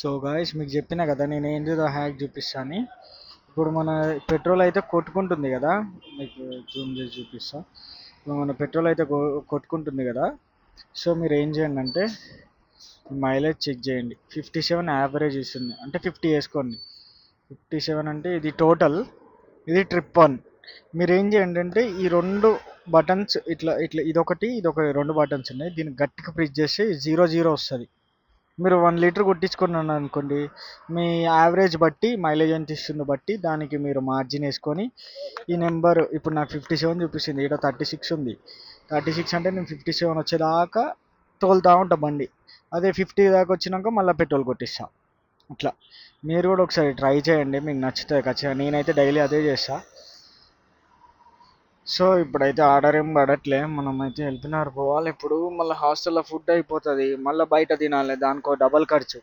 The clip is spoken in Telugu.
సో గాయ్స్ మీకు చెప్పిన కదా నేను ఏంటిదో హ్యాక్ చూపిస్తాను. ఇప్పుడు మన పెట్రోల్ అయితే కొట్టుకుంటుంది కదా, మీకు జూమ్ చేసి చూపిస్తా. ఇప్పుడు మన పెట్రోల్ అయితే కొట్టుకుంటుంది కదా. సో మీరు ఏం చేయండి అంటే మైలేజ్ చెక్ చేయండి. 57 యావరేజ్ ఇస్తుంది, అంటే 50 వేసుకోండి. 57 అంటే ఇది టోటల్, ఇది ట్రిప్ వన్. మీరు ఏం చేయండి అంటే ఈ రెండు బటన్స్ ఇట్లా ఇట్లా ఇదొకటి రెండు బటన్స్ ఉన్నాయి, దీన్ని గట్టిగా ప్రెస్ చేస్తే 00 వస్తుంది. మీరు 1 లీటర్ కొట్టించుకున్నాను అనుకోండి, మీ యావరేజ్ బట్టి మైలేజ్ ఎంత ఇస్తుందో బట్టి దానికి మీరు మార్జిన్ వేసుకొని ఈ నెంబర్ ఇప్పుడు నాకు 57 చూపిస్తుంది, ఇక్కడ 36 ఉంది. 36 అంటే నేను 57 వచ్చేదాకా తోలుతా ఉంటా బండి. అదే 50 దాకా వచ్చినాక మళ్ళీ పెట్రోల్ కొట్టిస్తా. అట్లా మీరు కూడా ఒకసారి ట్రై చేయండి, మీకు నచ్చుతుంది ఖచ్చితంగా. నేనైతే డైలీ అదే చేస్తా. సో ఇప్పుడైతే ఆర్డర్ ఏం పడట్లే, మనం అయితే వెళ్ళిపోయినారు పోవాలి. ఇప్పుడు మళ్ళీ హాస్టల్లో ఫుడ్ అయిపోతుంది, మళ్ళీ బయట తినాలి, దానికో డబల్ ఖర్చు.